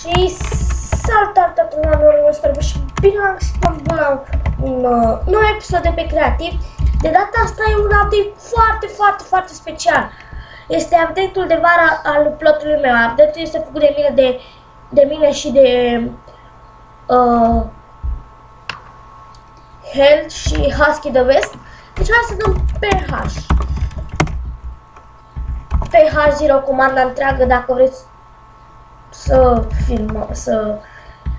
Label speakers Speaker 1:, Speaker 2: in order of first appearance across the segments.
Speaker 1: Și salutare tuturor nostru și bine am găsit un nou episod de pe Creativ. De data asta e un update foarte special. Este update-ul de vara al plotului meu. Update-ul este făcut de mine și de Health și Husky the West. Deci hai să dăm PH. PH0 comanda întreagă dacă vreți să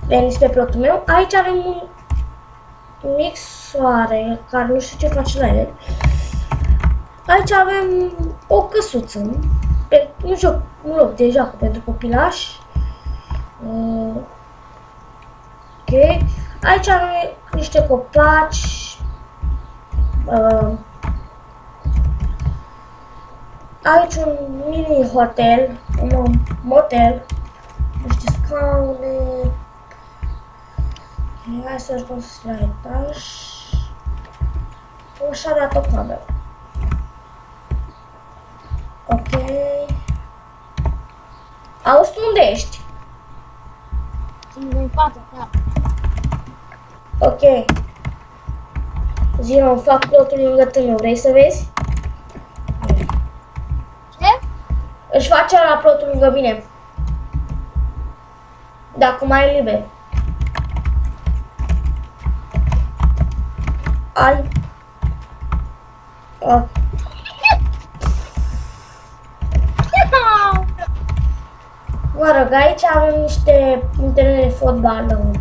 Speaker 1: veniți pe plotul meu. Aici avem un mic soare care nu știu ce face la el. Aici avem o căsuță, un loc de joacă pentru copilași. Ok. Aici avem niște copaci. Aici un mini hotel, un motel, niște scaune. Hai să ajungem la etaj. Așa arată o cameră. Ok. Auzi, tu unde ești?
Speaker 2: Sunt în față, da.
Speaker 1: Ok. Zino, fac plotul lângă tine, vrei să vezi?
Speaker 2: Ce?
Speaker 1: Își face la plotul lângă mine. Dacă mai e liber. Ai. Mă rog, aici avem un teren de fotbal,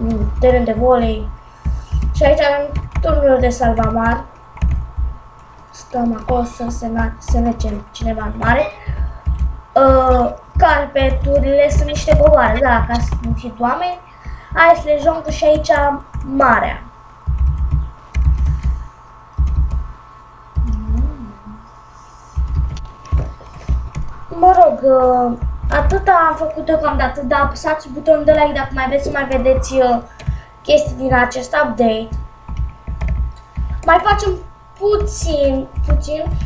Speaker 1: un teren de volei. Și aici avem turnurile de salvamar. Stăm acolo să mergem cineva în mare. Carpeturile sunt niște coboare, da, ca să fie oameni. Hai să le joncă și aici marea. Mă rog, atâta am făcut deocamdată, dar apăsați butonul de like dacă mai vreți să mai vedeți chestii din acest update. Mai facem puțin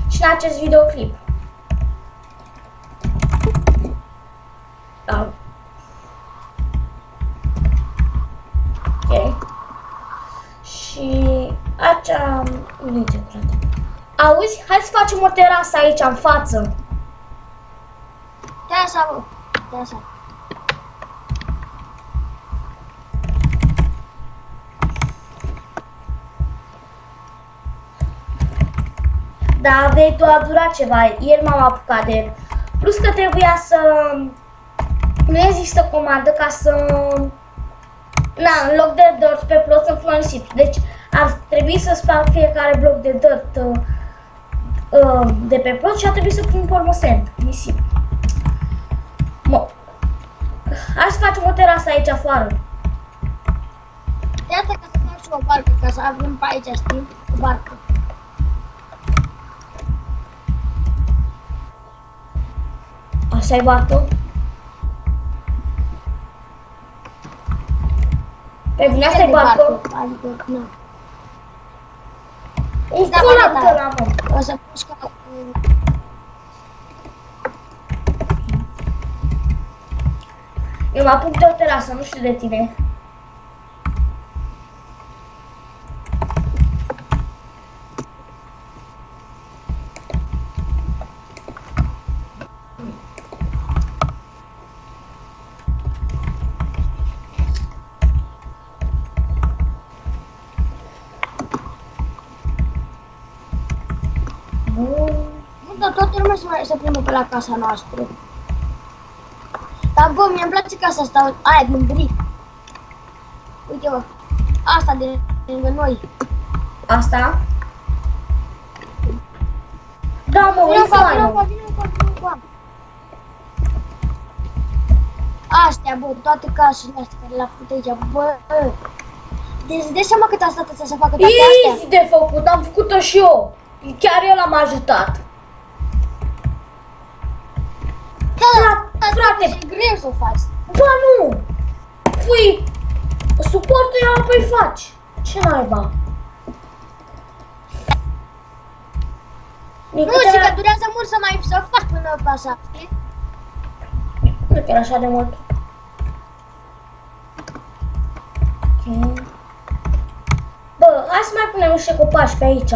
Speaker 1: și în acest videoclip. Da. Ok. Și aici unde-i frate? Auzi? Hai să facem o terasă aici în față.
Speaker 2: Terasa, bă. Terasa.
Speaker 1: Da, update-ul a durat ceva, ieri m-am apucat de el. Plus că trebuia să... Nu există comandă ca să... Na, în loc de dirt pe plot să-mi pună nisip. Deci ar trebui să sparg fiecare bloc de dirt de pe plot și ar trebui să pun pormosent, nisip. Hai să facem o terasă aici afară.
Speaker 2: De asta ca să fac și o barcă, ca să avem pe aici, știi? O barcă.
Speaker 1: Așa-i barcă? Pe bine, asta-i barcă?
Speaker 2: Adică, nu.
Speaker 1: Un colant ăla, mă.
Speaker 2: O să pus ca...
Speaker 1: Eu mă apuc de o terasă, nu știu de tine.
Speaker 2: Nu, dar toată lumea se plimbă pe la casa noastră. Dar bă, mi-mi place casa asta, aia din bric. Uite bă, asta de lângă noi.
Speaker 1: Asta? Da, mă, e faină.
Speaker 2: Vină. Astea, bă, toate casele astea care le-a făcut aici, bă. Deci îți dai seama cât a stat să facă toate astea?
Speaker 1: Easy de făcut, am făcut-o și eu. Chiar eu l-am ajutat.
Speaker 2: Da, frate, e greu să o faci.
Speaker 1: Ba nu! Pui suportul, iar apoi faci. Ce naiba?
Speaker 2: Nu, și că durează mult să faci până pe așa, știi?
Speaker 1: duc chiar așa de mult. Ok. Bă, hai să mai punem niște copaci pe aici.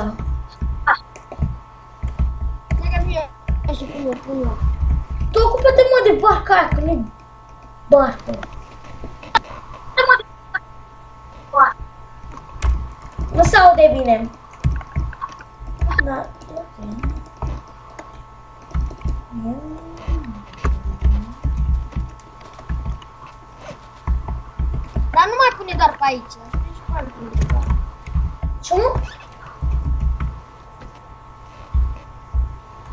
Speaker 1: Tu ocupă-te, mă, de barca aia, că nu-i barcă. Nu se aude bine. Da, ok.
Speaker 2: Dar nu mai pune doar pe aici.
Speaker 1: Ce mă?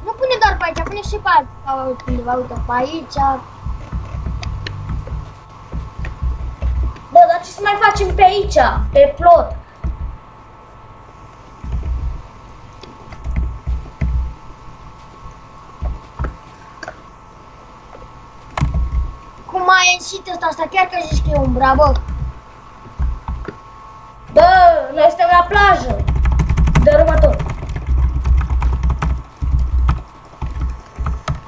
Speaker 2: Nu pune doar pe aici, pune și pe altundeva, uite, pe aici.
Speaker 1: Bă, dar ce să mai facem pe aici? Pe plot?
Speaker 2: Cum ai ieșit asta, chiar că zici că e umbra, bă.
Speaker 1: Bă, noi suntem la plajă. Dărâmător.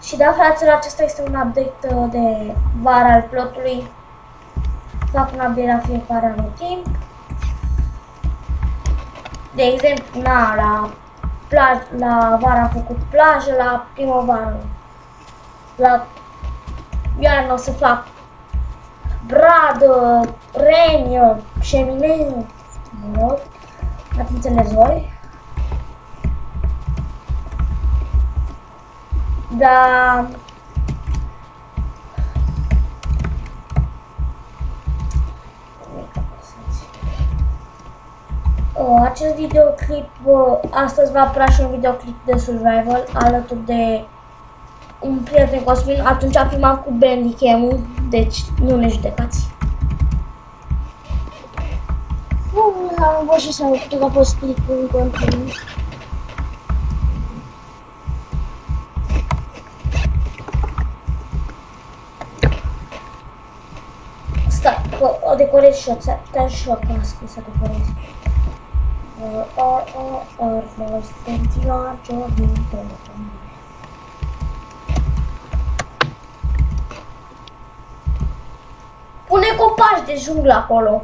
Speaker 1: Și da, fraților, acesta este un update de vară al plotului. Fac un update la fiecare anul timp. De exemplu, la vară am făcut plajă, la primăvară. La iarnă o să fac bradă, reniă, șemineu. Mă, ați înțeles voi? Da. Acest videoclip, astăzi va apărea și un videoclip de survival alături de un prieten Cosmin. Atunci am filmat cu Bandicam-ul, deci nu ne judecați.
Speaker 2: Am învățat să mă putea fost click în continuu.
Speaker 1: Stai, o decorez și eu, te-aș și eu cască să decorez. Most pentru din telefon. Pune copaci de junglă acolo.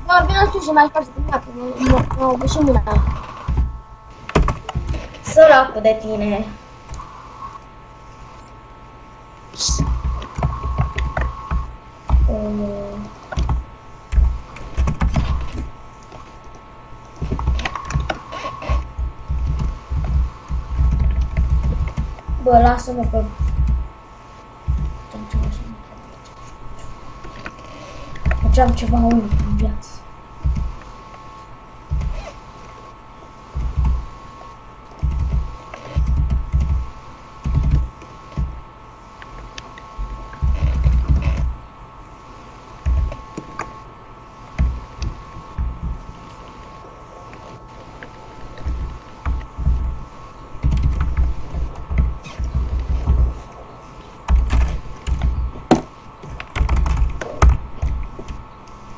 Speaker 2: Da, bine știu și mai sparți din ea, că m-a obosit mâna.
Speaker 1: Săracul de tine. Bă, lasă-mă că... Făceam ceva unic în viață.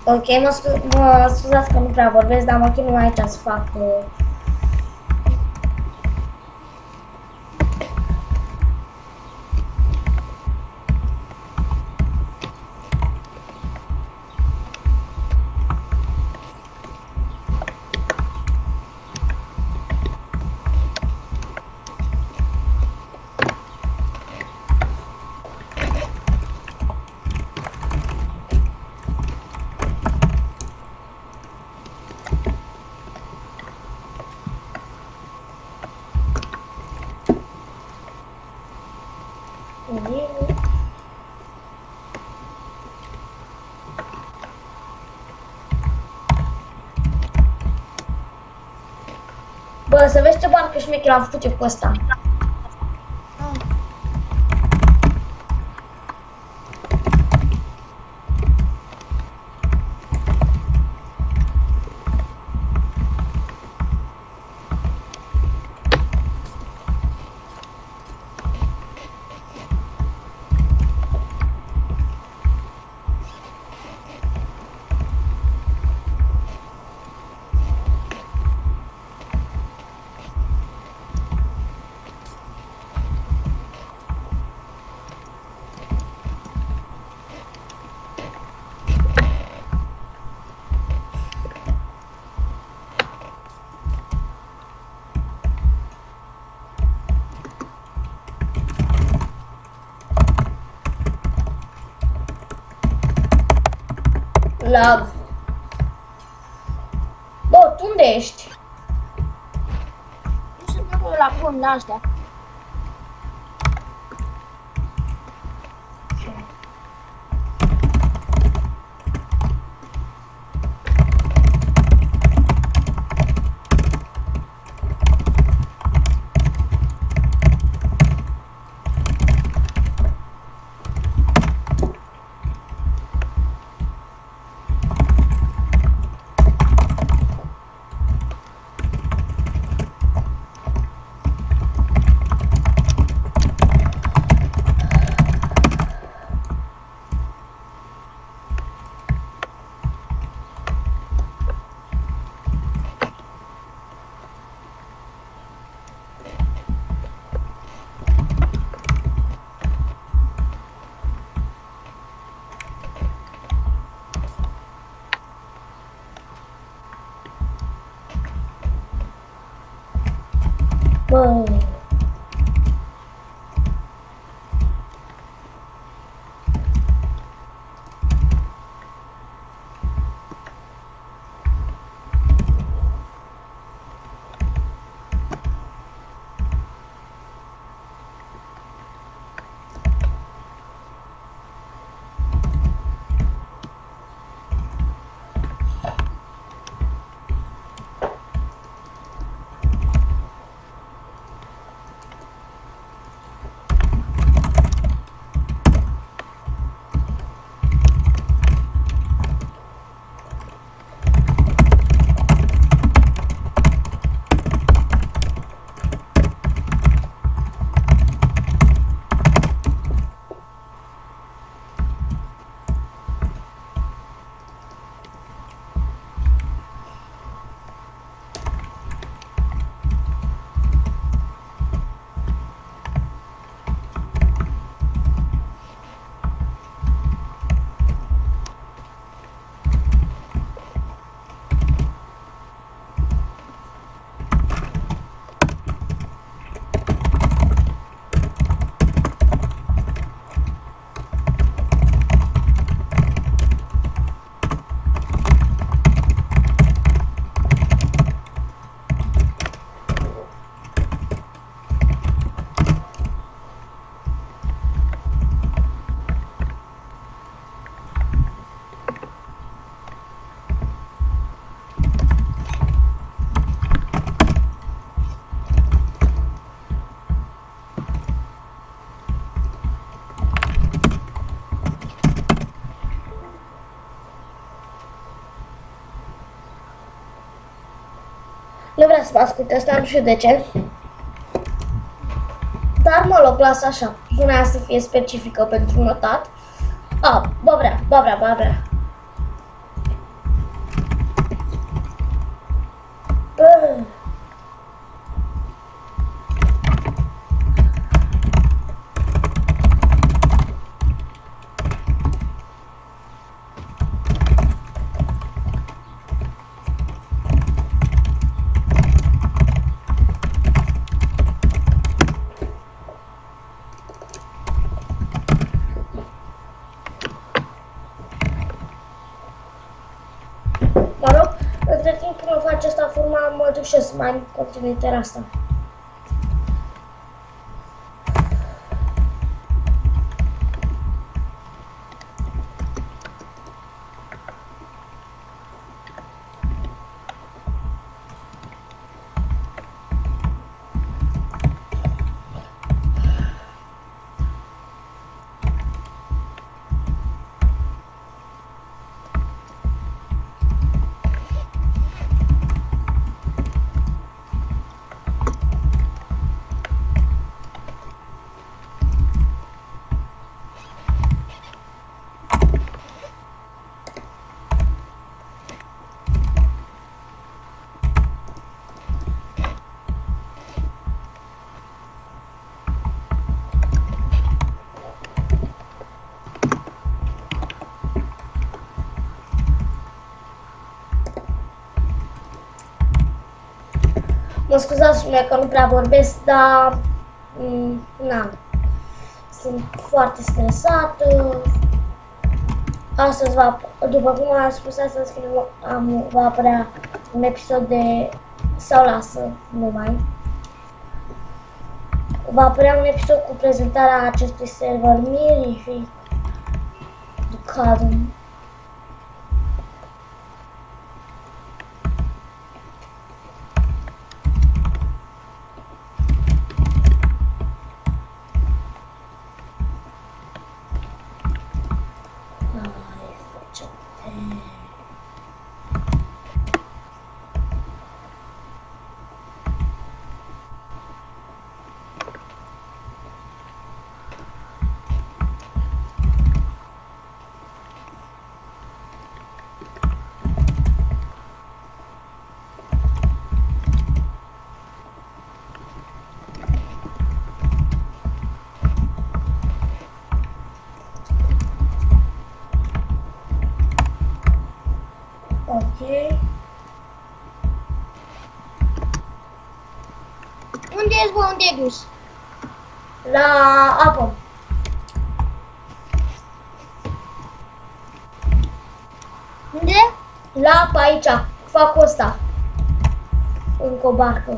Speaker 1: Ok, mă scuzați că nu prea vorbesc, dar mă chinui aici să fac... Bă, să vezi ce barcă șmecher am făcut eu cu ăsta. lag. Bă, tu unde ești?
Speaker 2: Nu sunt acolo la bun, la astea.
Speaker 1: Bă. Nu vrea să mă asculte asta, nu știu de ce. Dar mă loc, lasă așa. Zona aia să fie specifică pentru notat. A, bă vrea, bă vrea, bă vrea. Bă. Mă rog, între timp până face asta forma, mă duc și să mai continui terasa. Mă scuzați mie că nu prea vorbesc, dar na, sunt foarte stresată. Astăzi va, după cum am spus, astăzi va apărea un episod de sau lasă numai. Va apărea un episod cu prezentarea acestui server Mirific Ducadum. Ok.
Speaker 2: Unde ești, bă? Unde ai dus?
Speaker 1: La apă.
Speaker 2: Unde?
Speaker 1: La apă aici. Fac ăsta. Încă o barcă.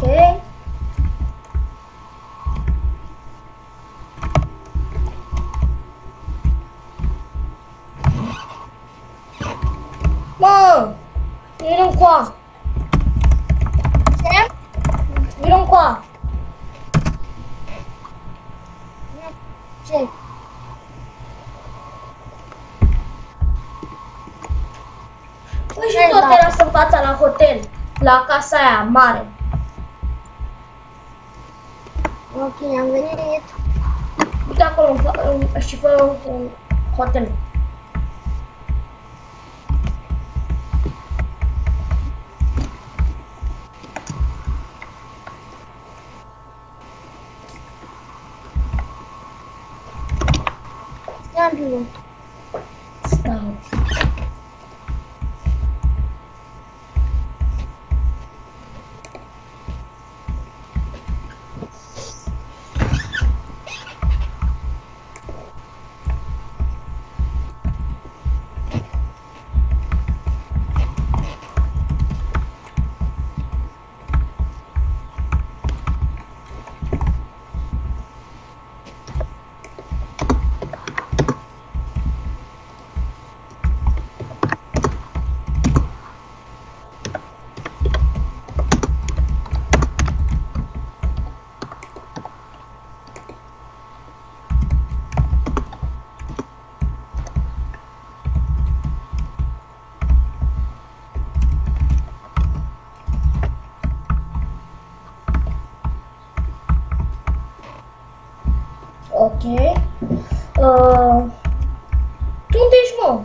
Speaker 1: Ok. Mă! Vino încoa!
Speaker 2: Ce?
Speaker 1: Vino încoa!
Speaker 2: Ce?
Speaker 1: Păi și tot era în fața la hotel. La casa aia mare.
Speaker 2: Ok, am venit.
Speaker 1: Uite acolo și fă un hotel.
Speaker 2: Stai un pic.
Speaker 1: Stau. Ok. Tu unde ești, mă?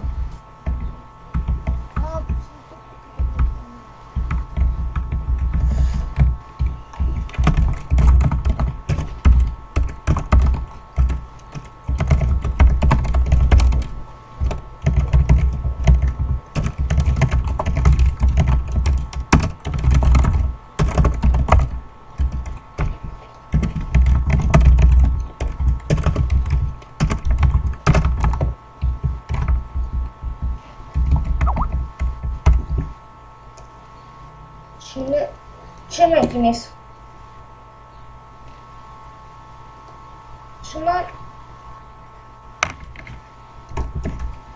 Speaker 1: Ce mai trimis? Și noi...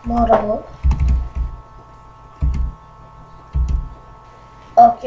Speaker 1: Mă rog. Ok.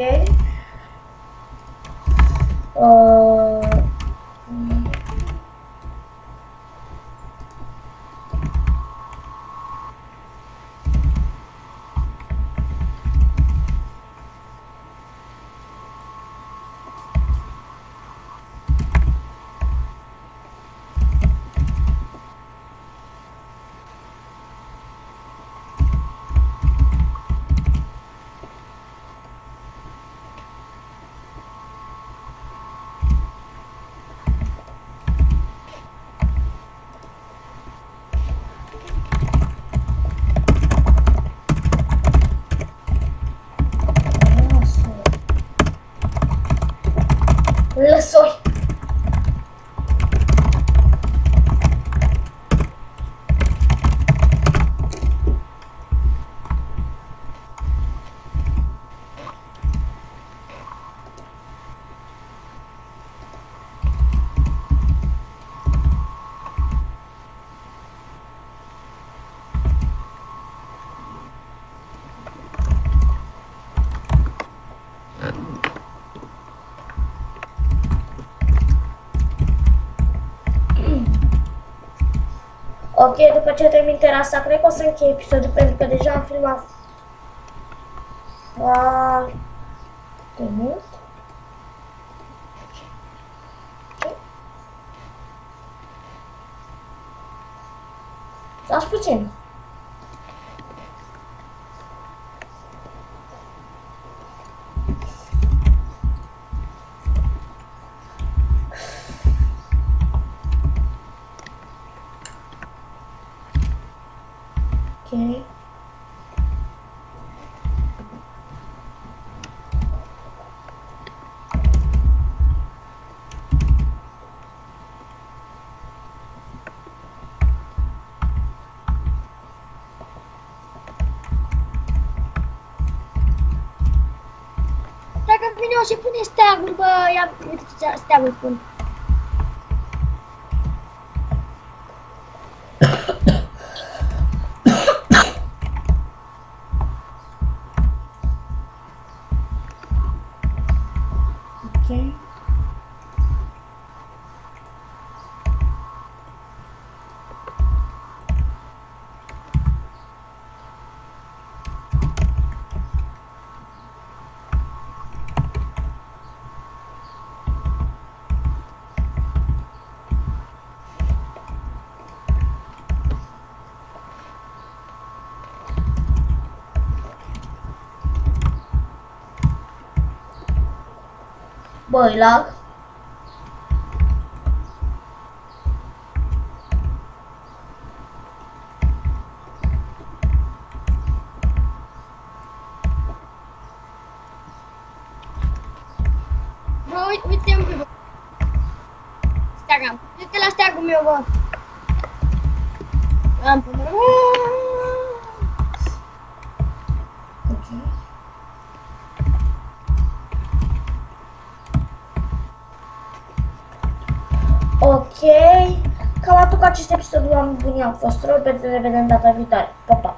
Speaker 1: Ok, după ce termin terasa, cred că o să închei episodul, pentru că deja am filmat foarte mult. Las puțin. Ok.
Speaker 2: Dacă vine o și pune steaguri, bă, ia, uite ce steaguri pun.
Speaker 1: Ok. Băi, lag.
Speaker 2: Bă, uite un pic, bă. Steagul. Uite la steagul meu, bă. Am până.
Speaker 1: Ok. Ok. Cam atât cu acest episod, oameni buni, am fost Robert, ne vedem data viitoare. Pa, pa!